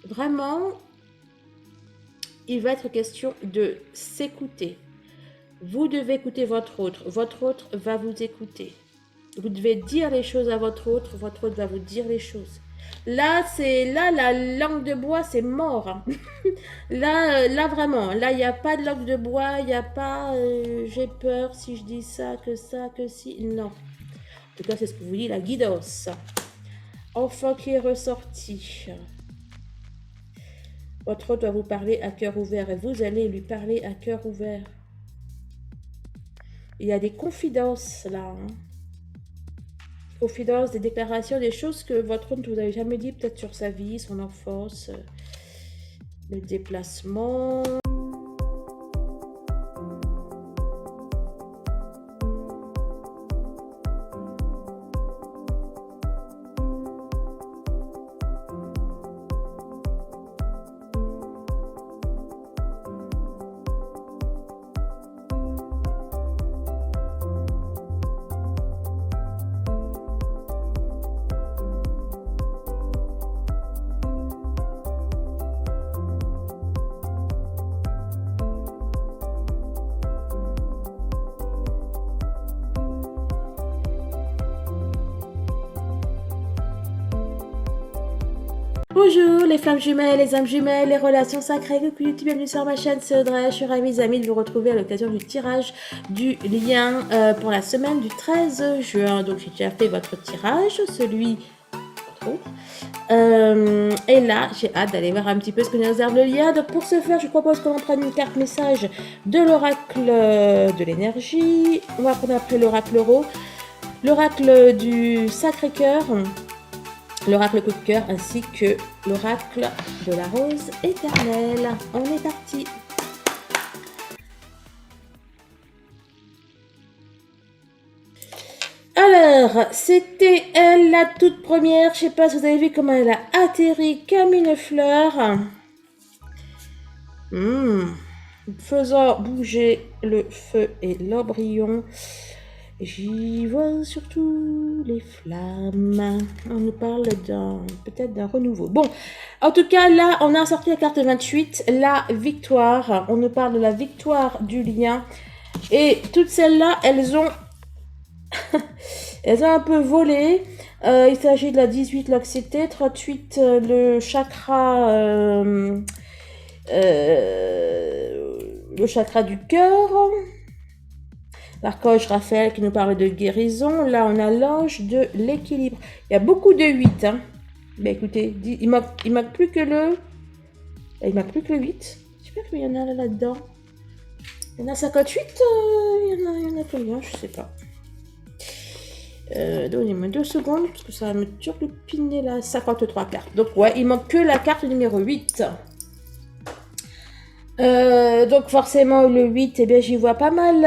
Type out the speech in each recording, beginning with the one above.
Vraiment, il va être question de s'écouter. Vous devez écouter votre autre va vous écouter. Vous devez dire les choses à votre autre va vous dire les choses. Là, la langue de bois, c'est mort. Hein. Là vraiment, là, il n'y a pas de langue de bois, il n'y a pas j'ai peur si je dis ça, que si. Non. En tout cas, c'est ce que vous dit la guidance. Enfant qui est ressorti. Votre autre doit vous parler à cœur ouvert et vous allez lui parler à cœur ouvert. Il y a des confidences là. Hein. Confidences, des déclarations, des choses que votre autre ne vous avait jamais dit, peut-être sur sa vie, son enfance, le déplacement. Bonjour les flammes jumelles, les âmes jumelles, les relations sacrées, coucou YouTube, bienvenue sur ma chaîne, c'est Audrey, je suis ravie mes amis de vous retrouver à l'occasion du tirage du lien pour la semaine du 13 juin. Donc j'ai déjà fait votre tirage, celui et là j'ai hâte d'aller voir un petit peu ce que nous réserve le lien. Donc pour ce faire, je propose qu'on prenne une carte message de l'oracle de l'énergie. On va prendre après l'oracle euro, l'oracle du Sacré-Cœur, l'oracle coup de cœur ainsi que l'oracle de la rose éternelle. On est parti. Alors, c'était elle la toute première. Je sais pas si vous avez vu comment elle a atterri comme une fleur. Faisant bouger le feu et l'embryon. J'y vois surtout les flammes. On nous parle peut-être d'un renouveau. Bon, en tout cas, là, on a sorti la carte 28, la victoire. On nous parle de la victoire du lien. Et toutes celles-là, elles ont un peu volé. Il s'agit de la 18, l'anxiété, 38, le chakra du cœur. L'archange Raphaël qui nous parle de guérison. Là, on a l'ange de l'équilibre. Il y a beaucoup de 8. Hein. Mais écoutez, il manque plus que le... Il manque plus que le 8. J'espère qu'il y en a là-dedans. Il y en a 58 il y en a combien? Je sais pas. Donnez-moi 2 secondes, parce que ça va me turlupiner là. 53 cartes. Donc ouais, il manque que la carte numéro 8. Donc forcément le 8, eh bien j'y vois pas mal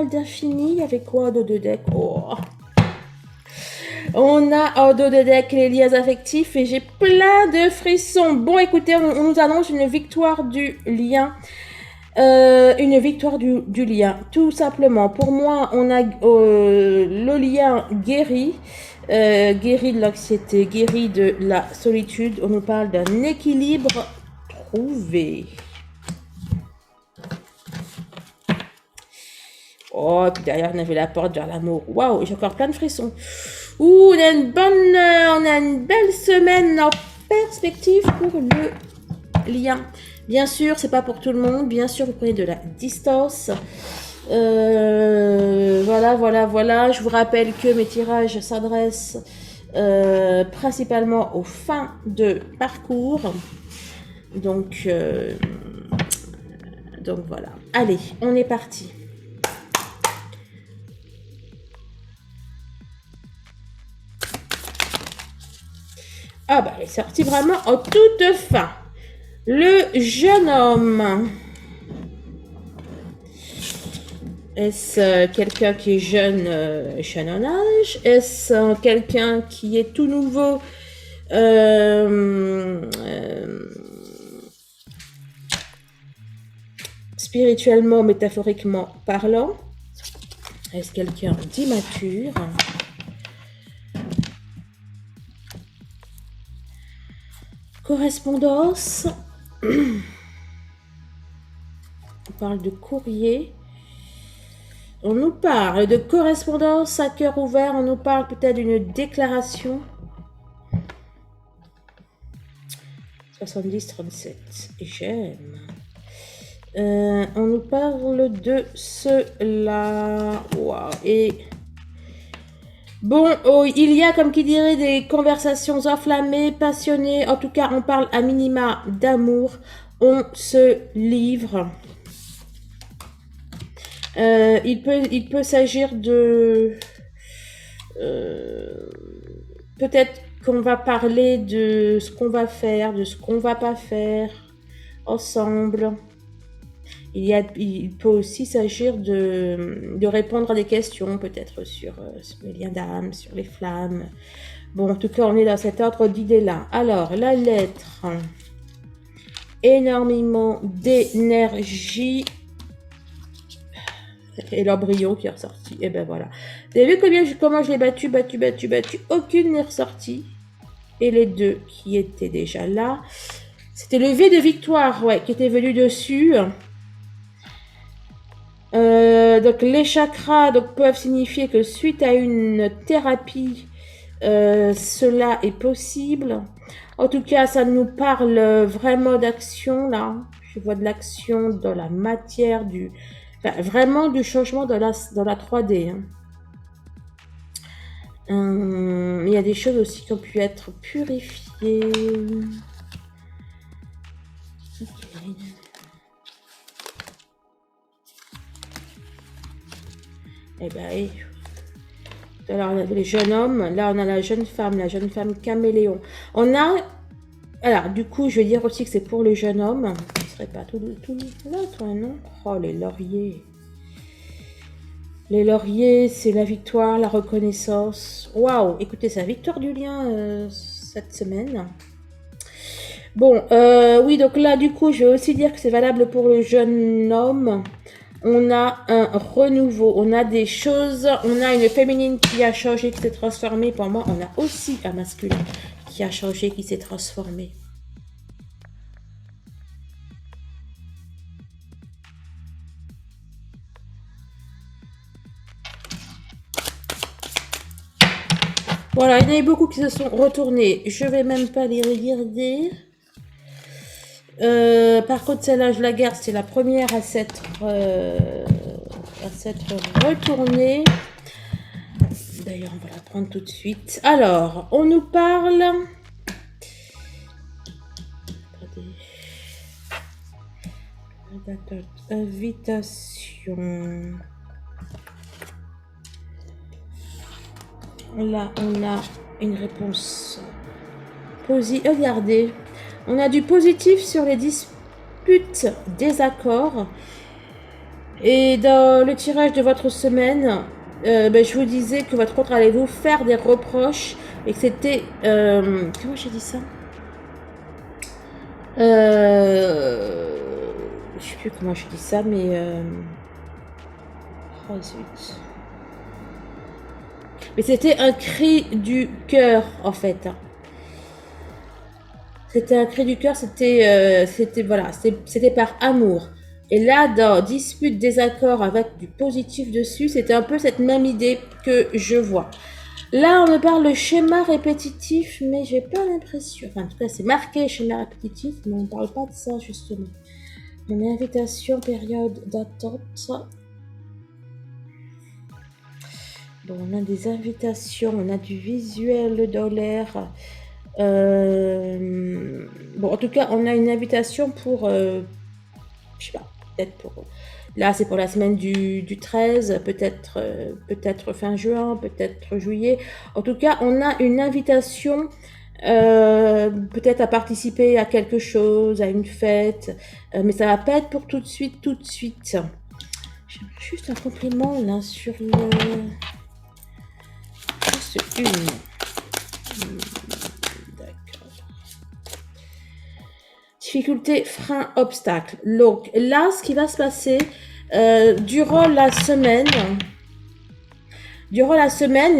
d'infini. Avec quoi en dos de deck? On a en dos de deck les liens affectifs et j'ai plein de frissons. Bon écoutez, on nous annonce une victoire du lien. Une victoire du lien, tout simplement. Pour moi, on a le lien guéri. Guéri de l'anxiété, guéri de la solitude. On nous parle d'un équilibre trouvé. Oh, puis derrière, on avait la porte vers l'amour. Waouh, j'ai encore plein de frissons. Ouh, on a une belle semaine en perspective pour le lien. Bien sûr, c'est pas pour tout le monde. Bien sûr, vous prenez de la distance. Voilà. Je vous rappelle que mes tirages s'adressent principalement aux fins de parcours. Donc voilà. Allez, on est parti. Ah bah, elle est sortie vraiment en toute fin. Le jeune homme. Est-ce quelqu'un qui est jeune en âge? Est-ce quelqu'un qui est tout nouveau spirituellement, métaphoriquement parlant? Est-ce quelqu'un d'immature? Correspondance. On parle de courrier. On nous parle de correspondance à cœur ouvert. On nous parle peut-être d'une déclaration. 70-37. J'aime. On nous parle de cela. Wow. Et bon, oh, il y a, comme qui dirait, des conversations enflammées, passionnées. En tout cas, on parle à minima d'amour. On se livre. Il peut s'agir de... peut-être qu'on va parler de ce qu'on va faire, de ce qu'on va pas faire ensemble. Il peut aussi s'agir de répondre à des questions, peut-être sur les liens d'âme, sur les flammes. Bon, en tout cas, on est dans cet ordre d'idées-là. Alors, la lettre, énormément d'énergie. Et l'embryon qui est ressorti. Et ben voilà. Vous avez vu comment je l'ai battu. Aucune n'est ressortie. Et les deux qui étaient déjà là. C'était le V de victoire, ouais, qui était venu dessus. Donc les chakras peuvent signifier que suite à une thérapie, cela est possible. En tout cas, ça nous parle vraiment d'action là. Je vois de l'action dans la matière, vraiment du changement dans la 3D. Hein. Il y a des choses aussi qui ont pu être purifiées. Okay. Eh ben, alors on avait les jeunes hommes, là on a la jeune femme caméléon. On a, alors du coup je vais dire aussi que c'est pour le jeune homme. Ce serait pas tout là toi, non? Oh les lauriers. Les lauriers, c'est la victoire, la reconnaissance. Waouh, écoutez, c'est la victoire du lien cette semaine. Bon, oui, donc là, du coup, je vais aussi dire que c'est valable pour le jeune homme. On a un renouveau, on a des choses, on a une féminine qui a changé, qui s'est transformée. Pour moi, on a aussi un masculin qui a changé, qui s'est transformé. Voilà, il y en a beaucoup qui se sont retournés. Je vais même pas les regarder. Par contre, celle-là, je la garde. C'est la première à s'être retournée. D'ailleurs, on va la prendre tout de suite. Alors, on nous parle... Invitation. Là, on a une réponse. Regardez. On a du positif sur les disputes, désaccords. Et dans le tirage de votre semaine, je vous disais que votre autre allait vous faire des reproches et que c'était... comment j'ai dit ça? Je sais plus comment je dis ça, mais... oh zut. Mais c'était un cri du cœur, en fait. C'était un cri du cœur, c'était par amour. Et là, dans dispute, désaccord avec du positif dessus, c'était un peu cette même idée que je vois. Là, on me parle de schéma répétitif, mais j'ai pas l'impression. Enfin, en tout cas, c'est marqué schéma répétitif, mais on ne parle pas de ça, justement. Une invitation, période d'attente. Bon, on a des invitations, on a du visuel dans l'air. Bon, en tout cas, on a une invitation pour... je sais pas, peut-être pour... Là, c'est pour la semaine du 13, peut-être fin juin, peut-être juillet. En tout cas, on a une invitation peut-être à participer à quelque chose, à une fête. Mais ça va pas être pour tout de suite. J'ai juste un compliment là sur le... Juste une. D'accord. Difficulté, frein, obstacle. Donc là, ce qui va se passer durant la semaine,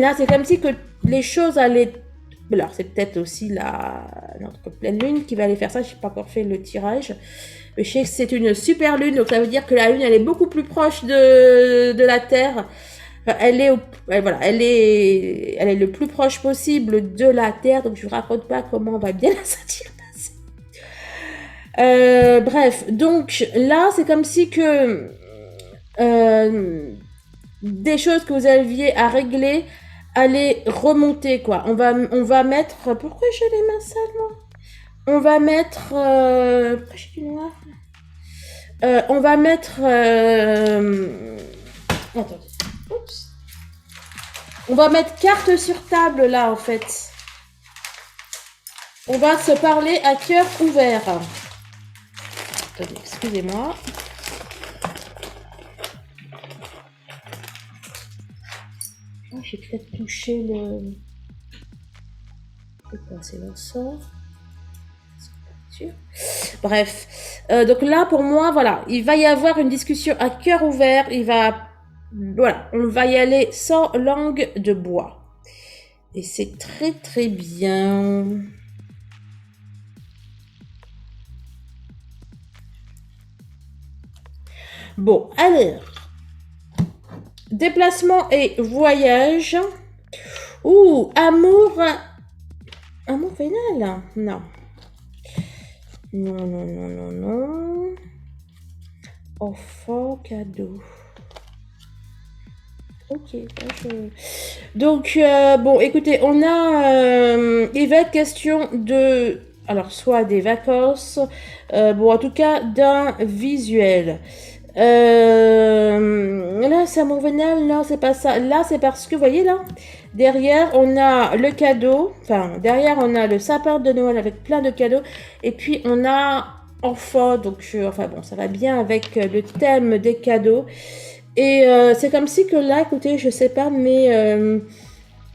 là, c'est comme si que les choses allaient Alors, c'est peut-être aussi notre pleine lune qui va aller faire ça. Je n'ai pas encore fait le tirage. Mais je sais que c'est une super lune, donc ça veut dire que la lune, elle est beaucoup plus proche de la Terre. Enfin, elle est le plus proche possible de la Terre, donc je vous raconte pas comment on va bien la sentir passer. Bref, donc là, c'est comme si que des choses que vous aviez à régler allaient remonter, quoi. On va mettre... Pourquoi j'ai les mains sales, moi? On va mettre... Pourquoi j'ai du noir? On va mettre... Attends. Oups. On va mettre carte sur table, là, en fait. On va se parler à cœur ouvert. Attendez, excusez-moi. Oh, j'ai peut-être touché le... C'est l'ensemble. Bref. Donc là, pour moi, voilà. Il va y avoir une discussion à cœur ouvert. Voilà. On va y aller sans langue de bois. Et c'est très, très bien. Bon, alors. Déplacement et voyage. Ouh, amour. Amour vénal? Non. Non, non, non, non, non. Enfant, cadeau. Ok. Donc, bon, écoutez, il va être question de... Alors, soit des vacances, bon, en tout cas, d'un visuel. Là, c'est amour vénal, non, c'est pas ça. Là, c'est parce que, vous voyez, là, derrière, on a le cadeau. Enfin, derrière, on a le sapin de Noël avec plein de cadeaux. Et puis, on a enfant. Donc, enfin, bon, ça va bien avec le thème des cadeaux. Et c'est comme si que là, écoutez, je sais pas, mais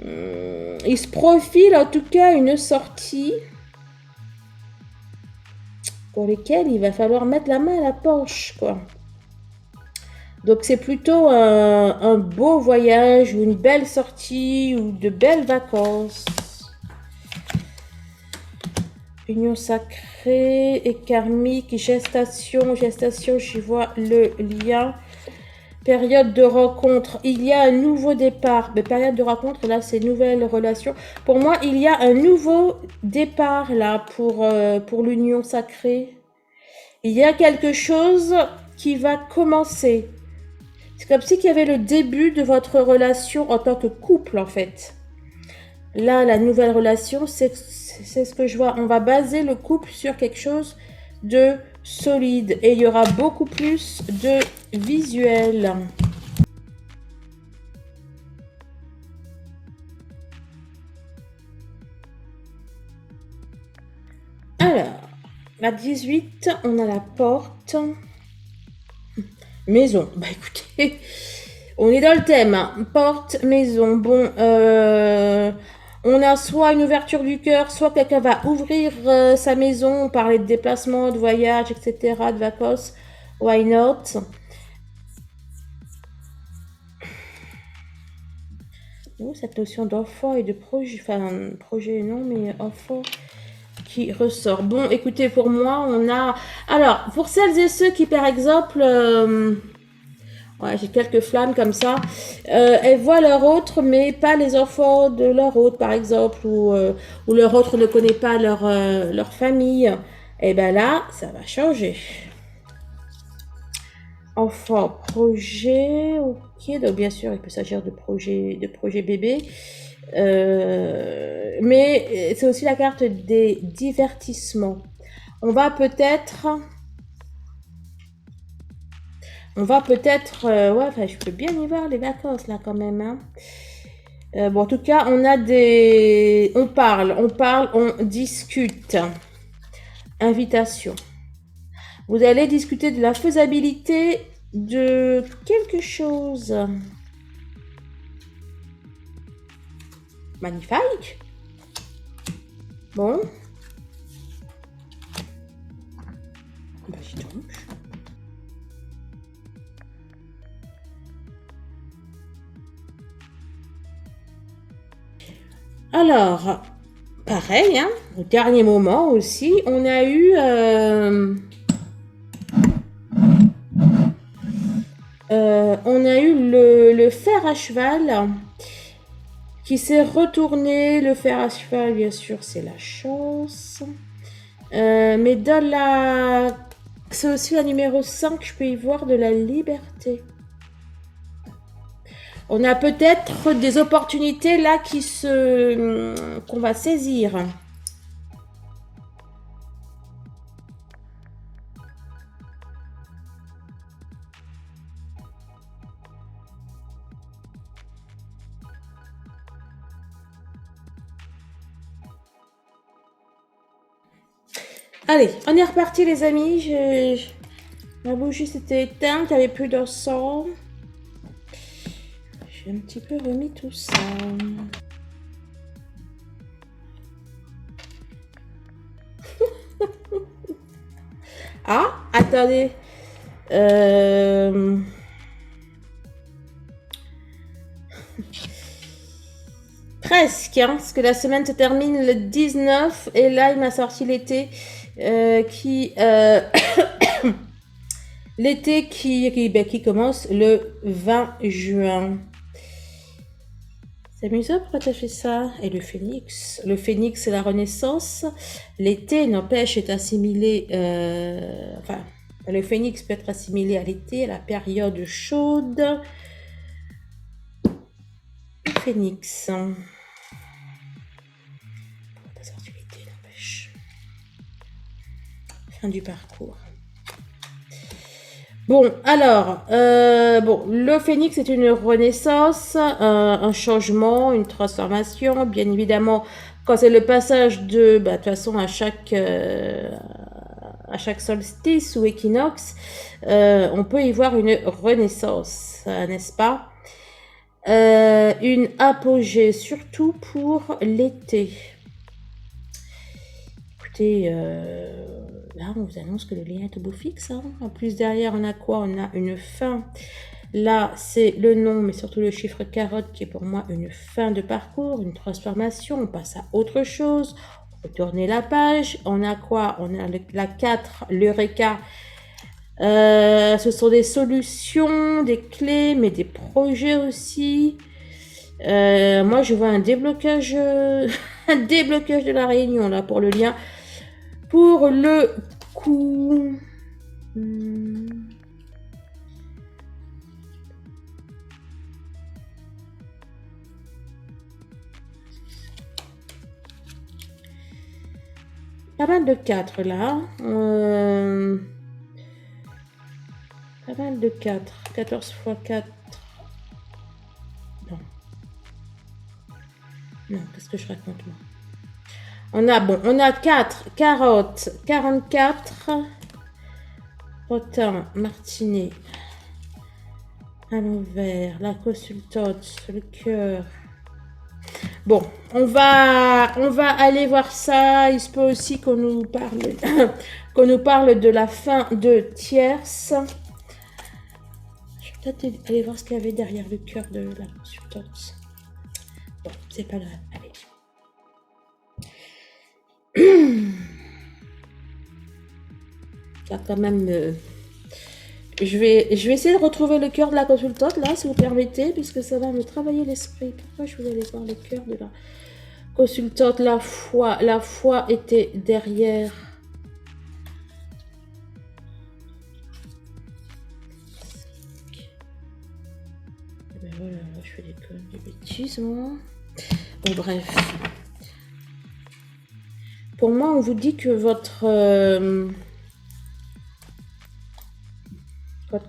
il se profile en tout cas une sortie pour lesquelles il va falloir mettre la main à la poche, quoi. Donc c'est plutôt un beau voyage ou une belle sortie ou de belles vacances. Union sacrée et karmique, gestation, j'y vois le lien. Période de rencontre, il y a un nouveau départ. Mais période de rencontre, là, c'est nouvelle relation. Pour moi, il y a un nouveau départ, là, pour l'union sacrée. Il y a quelque chose qui va commencer. C'est comme si qu'il y avait le début de votre relation en tant que couple, en fait. Là, la nouvelle relation, c'est ce que je vois. On va baser le couple sur quelque chose de solide. Et il y aura beaucoup plus de visuel. Alors, à 18, on a la porte. Maison. Bah écoutez, on est dans le thème. Hein. Porte, maison. Bon, on a soit une ouverture du cœur, soit quelqu'un va ouvrir sa maison. On parlait de déplacement, de voyage, etc., de vacances. Why not? Oh, cette notion d'enfant et de projet, enfin, projet non, mais enfant qui ressort. Bon, écoutez, pour moi, on a... Alors, pour celles et ceux qui, par exemple... Ouais, j'ai quelques flammes comme ça. Elles voient leur autre, mais pas les enfants de leur autre, par exemple, ou leur autre ne connaît pas leur famille. Et ben là, ça va changer. Enfant, projet, ok. Donc bien sûr, il peut s'agir de projet bébé. Mais c'est aussi la carte des divertissements. On va peut-être... ouais, enfin, je peux bien y voir les vacances là quand même. Hein. Bon, en tout cas, on a des... On parle, on discute. Invitation. Vous allez discuter de la faisabilité de quelque chose. Magnifique. Bon. Bah, j'y donc. Alors, pareil, hein, au dernier moment aussi, on a eu... on a eu le fer à cheval qui s'est retourné. Le fer à cheval, bien sûr, c'est la chance. Mais dans la... C'est aussi la numéro 5, je peux y voir de la liberté. On a peut-être des opportunités là qu'on va saisir. Allez, on est reparti les amis. Ma bougie s'était éteinte, il n'y avait plus de sang. J'ai un petit peu remis tout ça. Ah, attendez. Presque, hein, parce que la semaine se termine le 19 et là il m'a sorti l'été l'été qui commence le 20 juin. C'est amusant, pourquoi tu as fait ça? Et le phénix. Le phénix, c'est la renaissance. L'été, n'empêche, est assimilé... enfin, le phénix peut être assimilé à l'été, à la période chaude. Le phénix. Pas sorti l'été, n'empêche. Fin du parcours. Bon, alors, le phénix est une renaissance, un changement, une transformation. Bien évidemment, quand c'est le passage de toute façon, à chaque solstice ou équinoxe, on peut y voir une renaissance, n'est-ce pas? Une apogée, surtout pour l'été. Écoutez, là, on vous annonce que le lien est au beau fixe. Hein. En plus, derrière, on a quoi? On a une fin. Là, c'est le nom, mais surtout le chiffre carotte qui est pour moi une fin de parcours, une transformation. On passe à autre chose. On peut tourner la page. On a quoi? On a la 4, l'Eureka. Ce sont des solutions, des clés, mais des projets aussi. Moi, je vois un déblocage, un déblocage de la réunion là pour le lien. Pour le coup, pas mal de 4 là. Pas mal de 4. 14 x 4. Non. Non, qu'est-ce que je raconte moi? On a 4 carottes, 44, rotin, martinet, à l'envers, la consultante, le cœur. Bon, on va aller voir ça. Il se peut aussi qu'on nous parle, de la fin de tierce. Je vais peut-être aller voir ce qu'il y avait derrière le cœur de la consultante. Bon, c'est pas grave. Allez. Ça quand même... Je vais essayer de retrouver le cœur de la consultante, là, si vous permettez, puisque ça va me travailler l'esprit. Pourquoi je voulais aller voir le cœur de la consultante? La foi était derrière. Et ben voilà, je fais des bêtises, moi. Bon, bref. Pour moi, on vous dit que votre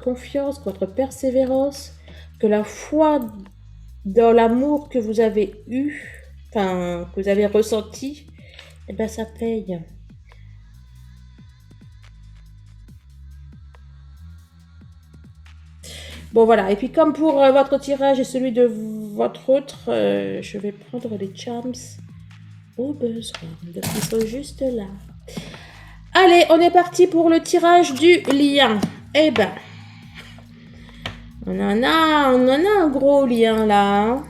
confiance, votre persévérance, que la foi dans l'amour que vous avez eu, enfin, que vous avez ressenti, eh ben, ça paye. Bon, voilà. Et puis, comme pour votre tirage et celui de votre autre, je vais prendre les charms au besoin. Donc, ils sont juste là. Allez, on est parti pour le tirage du lien. Eh ben, on en a un gros lien là.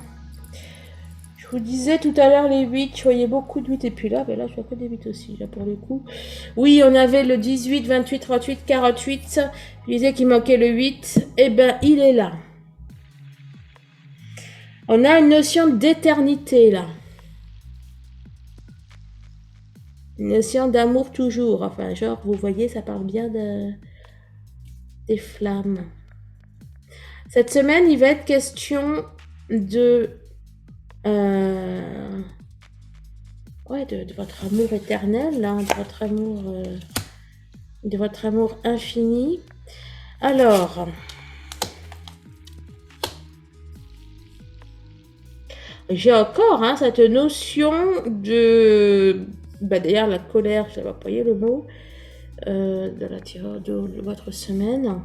Je Je vous disais tout à l'heure les 8, je voyais beaucoup de 8 et puis là, ben là je vois que des 8 aussi, là pour le coup. Oui, on avait le 18, 28, 38, 48. Je disais qu'il manquait le 8. Eh ben, il est là. On a une notion d'éternité là. Une notion d'amour toujours. Enfin, genre, vous voyez, ça parle bien des flammes. Cette semaine, il va être question de... ouais, de votre amour éternel, là, de votre amour infini. Alors, j'ai encore cette notion de... Bah, d'ailleurs, la colère, j'avais employé le mot, de la tireur de votre semaine.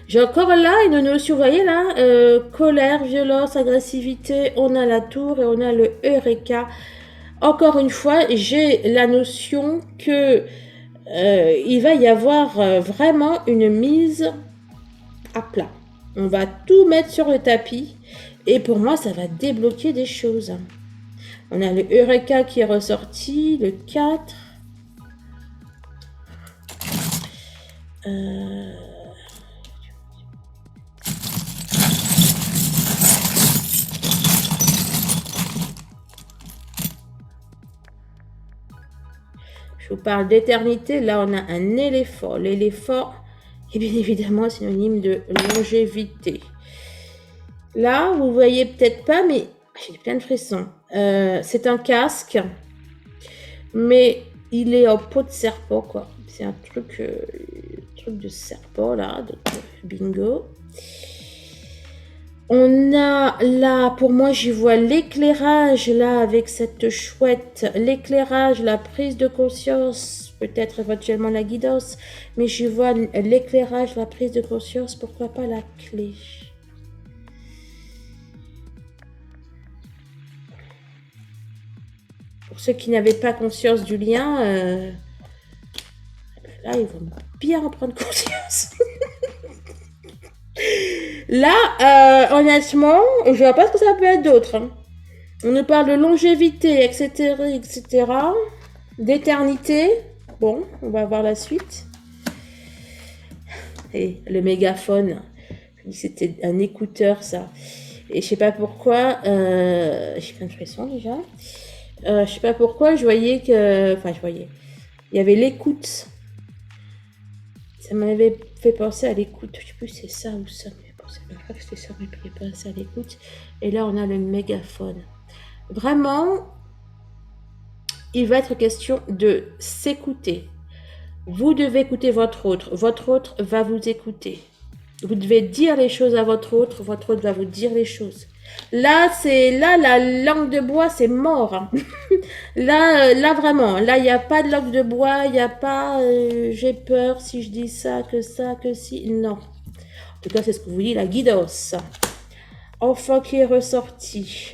J'ai encore là une notion, vous voyez là, colère, violence, agressivité, on a la tour et on a le Eureka. Encore une fois, j'ai la notion que il va y avoir vraiment une mise à plat. On va tout mettre sur le tapis et pour moi, ça va débloquer des choses. On a le Eureka qui est ressorti, le 4. Je vous parle d'éternité. Là, on a un éléphant. L'éléphant est bien évidemment synonyme de longévité. Là, vous voyez peut-être pas, mais j'ai plein de frissons. C'est un casque, mais il est en peau de serpent, quoi. C'est un truc de serpent, là. Donc, bingo. On a là, pour moi, j'y vois l'éclairage, là, avec cette chouette. L'éclairage, la prise de conscience, peut-être éventuellement la guidance, mais j'y vois l'éclairage, la prise de conscience, pourquoi pas la clé. Pour ceux qui n'avaient pas conscience du lien, là, ils vont bien en prendre conscience. Là, honnêtement, je vois pas ce que ça peut être d'autre. Hein. On nous parle de longévité, etc., etc., d'éternité. Bon, on va voir la suite. Et le mégaphone, c'était un écouteur, ça. Et je sais pas pourquoi, j'ai plein de frissons déjà. Je sais pas pourquoi, je voyais que... Enfin, il y avait l'écoute. Ça m'avait fait penser à l'écoute. Je sais plus si c'est ça ou ça. Mais bon, c'est pas grave, c'était ça, mais il pas penser à l'écoute. Et là, on a le mégaphone. Vraiment, il va être question de s'écouter. Vous devez écouter votre autre va vous écouter. Vous devez dire les choses à votre autre va vous dire les choses. Là, la langue de bois, c'est mort. Hein. Là, vraiment, là, il n'y a pas de langue de bois, il n'y a pas j'ai peur si je dis ça, que si. Non. En tout cas, c'est ce que vous dit la guidance. Enfant qui est ressorti.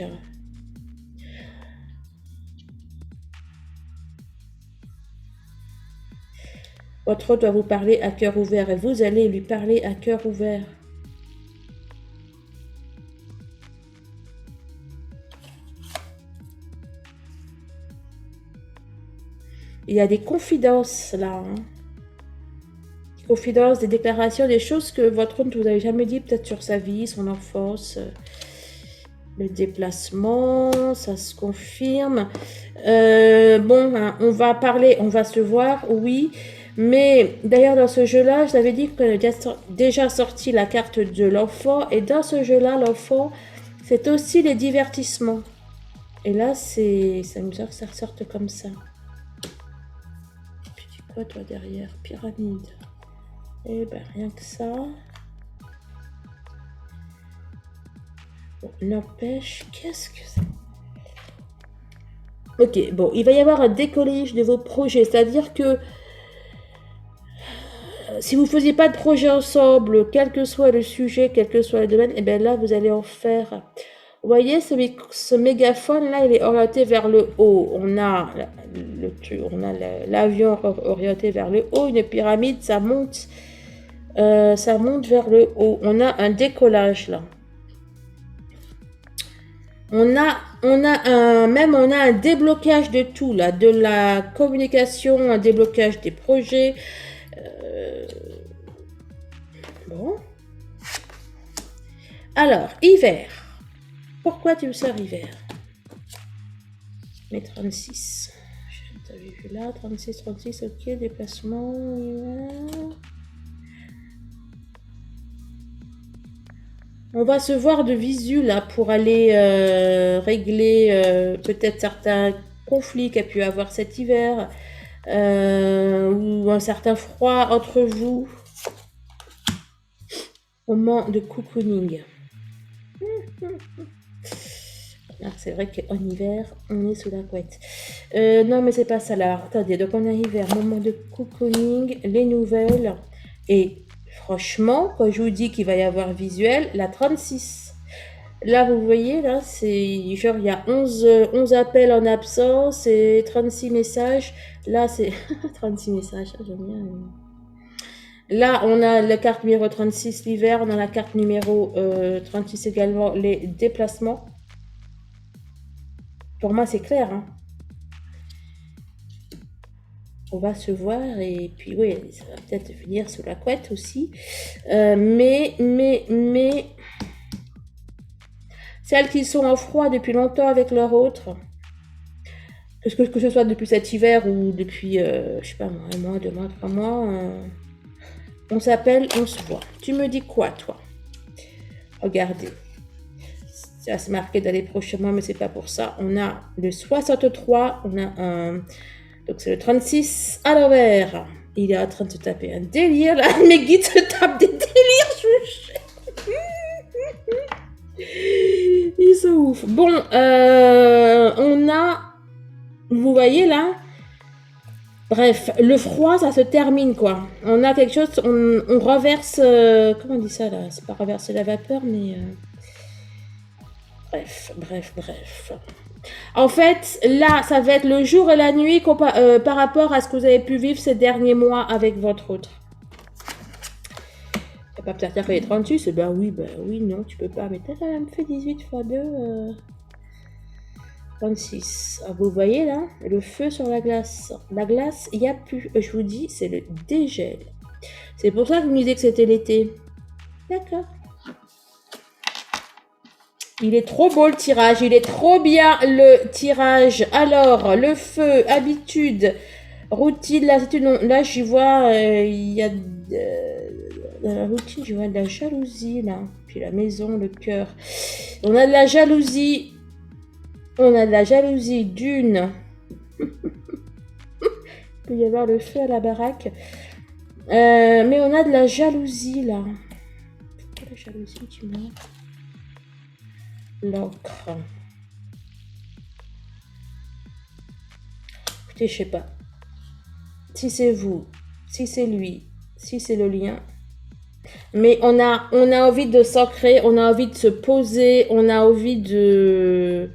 Votre autre doit vous parler à cœur ouvert et vous allez lui parler à cœur ouvert. Il y a des confidences là. Hein. Des confidences, des déclarations, des choses que votre autre ne vous avait jamais dit, peut-être sur sa vie, son enfance, le déplacement, ça se confirme. Bon, hein, on va parler, on va se voir, oui. Mais d'ailleurs, dans ce jeu-là, je t'avais dit qu'on avait déjà sorti la carte de l'enfant. Et dans ce jeu-là, l'enfant, c'est aussi les divertissements. Et là, ça nous sort que ça ressorte comme ça. Puis dis quoi, toi, derrière? Pyramide. Eh ben, rien que ça. Bon, n'empêche, qu'est-ce que c'est? Ok, bon, il va y avoir un décollage de vos projets. C'est-à-dire que si vous ne faisiez pas de projet ensemble, quel que soit le sujet, quel que soit le domaine, et bien là, vous allez en faire. Vous voyez, ce mégaphone-là, il est orienté vers le haut. On a l'avion orienté vers le haut, une pyramide, ça monte vers le haut. On a un décollage là. on a un déblocage de tout, là, de la communication, un déblocage des projets. Bon. Alors, hiver. Pourquoi tu me sors hiver? Mais 36. T'avais vu là, 36, 36, ok, déplacement. On va se voir de visu là pour aller régler peut-être certains conflits qu'a pu avoir cet hiver ou un certain froid entre vous. Moment de cocooning. Ah, c'est vrai qu'en hiver, on est sous la couette. Non, mais c'est pas ça là. Attendez, donc on a hiver, moment de cocooning, les nouvelles. Et franchement, quand je vous dis qu'il va y avoir visuel, la 36. Là, vous voyez, là, c'est genre, il y a 11 appels en absence et 36 messages. Là, c'est 36 messages, j'aime bien. Là, on a la carte numéro 36, l'hiver. On a la carte numéro 36 également, les déplacements. Pour moi, c'est clair. Hein. On va se voir et puis, oui, ça va peut-être venir sous la couette aussi. Mais... Celles qui sont en froid depuis longtemps avec leur autre, que ce soit depuis cet hiver ou depuis, je sais pas, un mois, 2 mois, 3 mois, on s'appelle, on se voit. Tu me dis quoi, toi? Regardez. Ça c'est marqué dans les prochains mois, mais c'est pas pour ça. On a le 63, on a un... Donc c'est le 36 à l'envers. Il est en train de se taper un délire, là. Mes guides se tapent des délires, chouche. Ils sont ouf. Bon, on a... Vous voyez, là? Bref, le froid, ça se termine, quoi. On a quelque chose... On reverse... comment on dit ça, là? C'est pas reverser la vapeur, mais... Bref. En fait, là, ça va être le jour et la nuit par rapport à ce que vous avez pu vivre ces derniers mois avec votre autre. Tu vas pas peut-être faire les 36, ben oui, non, tu peux pas. Mais t'as quand même fait 18 x 2, 36. Alors, vous voyez là, le feu sur la glace. La glace, il n'y a plus. Je vous dis, c'est le dégel. C'est pour ça que vous me disiez que c'était l'été. D'accord. Il est trop beau le tirage, il est trop bien le tirage. Alors, le feu, habitude, routine, lassitude. Là, j'y vois, il y a dans la routine, je vois de la jalousie là. Puis la maison, le cœur. On a de la jalousie. On a de la jalousie d'une. Il peut y avoir le feu à la baraque. Mais on a de la jalousie là. Pourquoi la jalousie, tu vois? L'encre. Écoutez, je sais pas. Si c'est vous, si c'est lui, si c'est le lien. Mais on a envie de s'ancrer, on a envie de se poser, on a envie de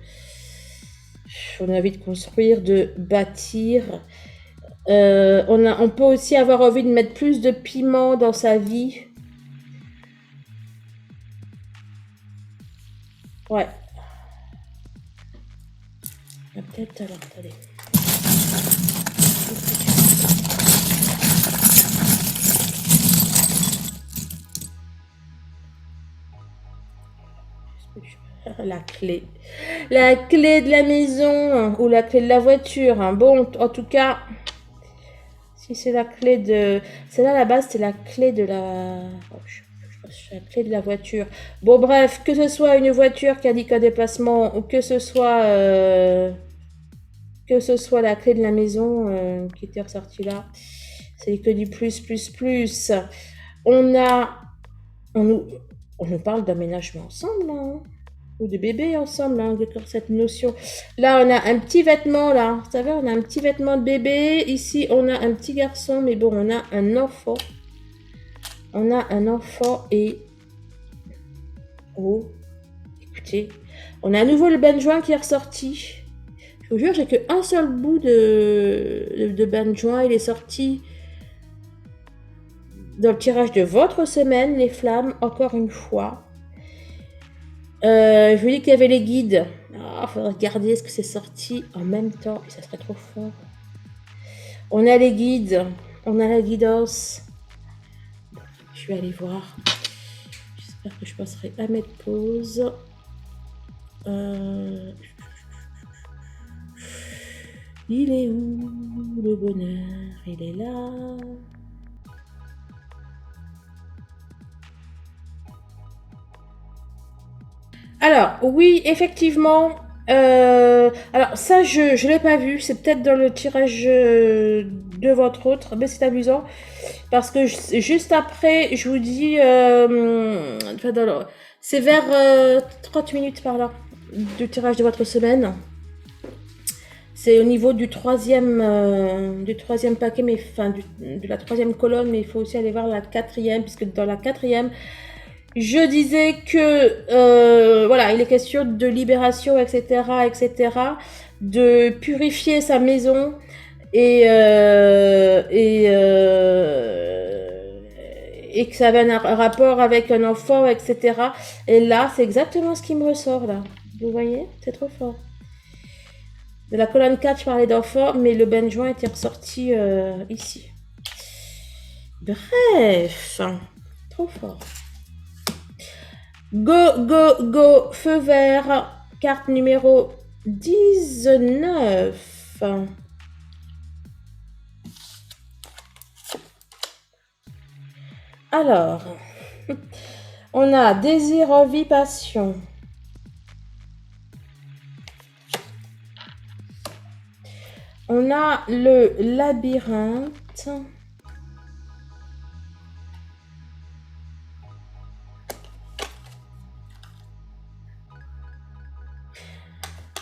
construire, de bâtir. On peut aussi avoir envie de mettre plus de piment dans sa vie. Ouais. Peut-être alors, attendez. La clé. La clé de la maison ou la clé de la voiture. Bon, en tout cas, si c'est la clé de... Celle-là, à la base, c'est la clé de la... la clé de la voiture. Bon, bref, que ce soit une voiture qui indique un déplacement ou que ce soit la clé de la maison qui était ressortie là, c'est que du plus. On nous parle d'aménagement ensemble, hein, ou de bébé ensemble, hein, cette notion. Là, on a un petit vêtement, là. Vous savez, on a un petit vêtement de bébé. Ici, on a un petit garçon, mais bon, on a un enfant. On a un enfant et... Oh, écoutez, on a à nouveau le bain-joint qui est ressorti. Je vous jure, j'ai qu'un seul bout de bain-joint. Il est sorti dans le tirage de votre semaine, les flammes, encore une fois. Je vous dis qu'il y avait les guides. Ah, faudrait regarder ce que c'est sorti en même temps. Et ça serait trop fort. On a les guides. On a la guidance. Je vais aller voir. J'espère que je passerai à mettre pause. Il est où le bonheur? Il est là. Alors, oui, effectivement. Alors, ça, je ne l'ai pas vu. C'est peut-être dans le tirage de votre autre. Mais c'est amusant. Parce que juste après, je vous dis. C'est vers 30 minutes par là. Du tirage de votre semaine. C'est au niveau du troisième paquet, mais enfin de la troisième colonne, mais il faut aussi aller voir la quatrième, puisque dans la quatrième, je disais que voilà, il est question de libération, etc., etc., de purifier sa maison et que ça avait un rapport avec un enfant, etc. Et là, c'est exactement ce qui me ressort là. Vous voyez, c'est trop fort. De la colonne 4, je parlais d'enfant, mais le benjoin était ressorti ici. Bref, trop fort. Go, go, go, feu vert, carte numéro 19. Alors, on a désir, envie, passion. On a le labyrinthe.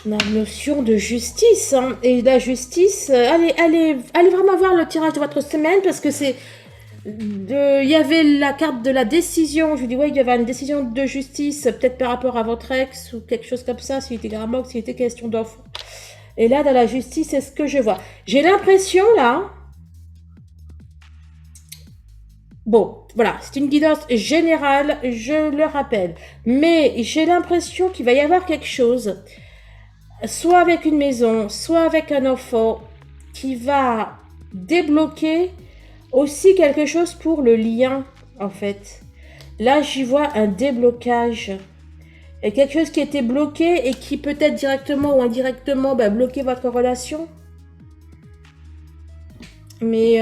On a la notion de justice. Hein. Et la justice, allez vraiment voir le tirage de votre semaine parce que c'est... Il y avait la carte de la décision. Je vous dis, ouais, il y avait une décision de justice, peut-être par rapport à votre ex ou quelque chose comme ça, s'il était grammaire, s'il était question d'enfant. Et là, dans la justice, c'est ce que je vois. J'ai l'impression, là... Bon, voilà, c'est une guidance générale, je le rappelle. Mais j'ai l'impression qu'il va y avoir quelque chose, soit avec une maison, soit avec un enfant, qui va débloquer aussi quelque chose pour le lien, en fait. Là, j'y vois un déblocage. Et quelque chose qui était bloqué et qui peut-être directement ou indirectement bloquait votre relation. Mais,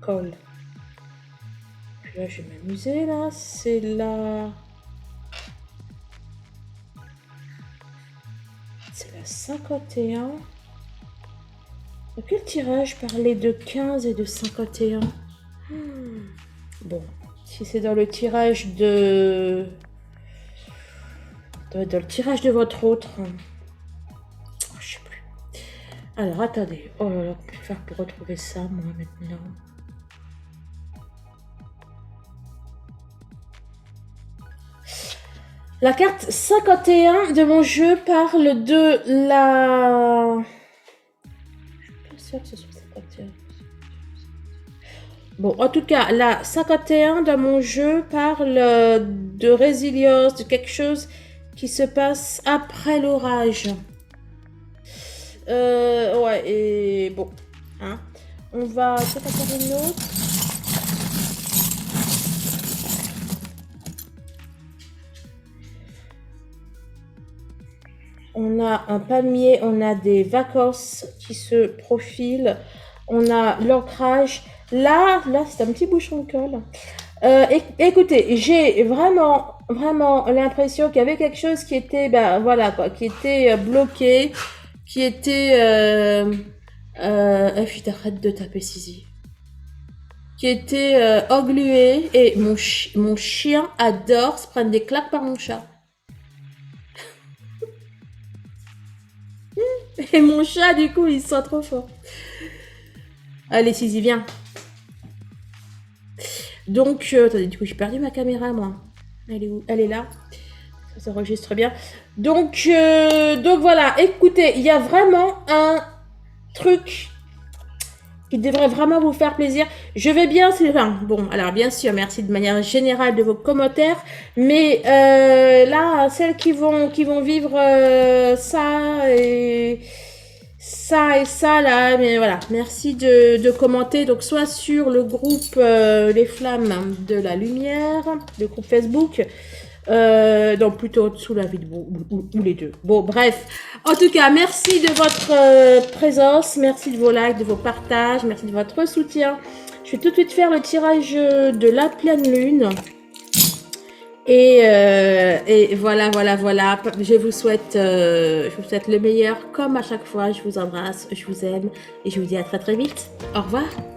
Call. Puis là, je vais m'amuser, là. C'est la... C'est la 51. Dans quel tirage parlait de 15 et de 51 ? Bon, si c'est dans le tirage de... Dans le tirage de votre autre... Oh, je sais plus. Alors, attendez. Oh là là, comment je vais faire pour retrouver ça, moi, maintenant ? La carte 51 de mon jeu parle de la... Je suis pas sûre que ce soit 51. Bon, en tout cas, la 51 dans mon jeu parle de résilience, de quelque chose qui se passe après l'orage. Ouais, et bon. Hein. On va peut-être en faire une autre. On a un palmier, on a des vacances qui se profilent, on a l'ancrage. Là, c'est un petit bouchon de colle. Écoutez, j'ai vraiment l'impression qu'il y avait quelque chose qui était, voilà quoi, qui était bloqué, qui était, arrête de taper Sisi, qui était englué. Et mon chien adore se prendre des claques par mon chat. Et mon chat, du coup, il se sent trop fort. Allez, Sisi, viens. Donc, attendez, du coup, j'ai perdu ma caméra, moi. Elle est où? Elle est là. Ça s'enregistre bien. Donc voilà, écoutez, il y a vraiment un truc qui devrait vraiment vous faire plaisir. Je vais bien, Sylvain. Bon, alors bien sûr, merci de manière générale de vos commentaires, mais là, celles qui vont vivre ça et ça là, mais voilà, merci de commenter. Donc soit sur le groupe Les Flammes de la Lumière, le groupe Facebook. Donc plutôt sous la vidéo ou les deux. Bon, bref. En tout cas, merci de votre présence, merci de vos likes, de vos partages, merci de votre soutien. Je vais tout de suite faire le tirage de la pleine lune. Et voilà. Je vous souhaite le meilleur comme à chaque fois. Je vous embrasse, je vous aime et je vous dis à très très vite. Au revoir.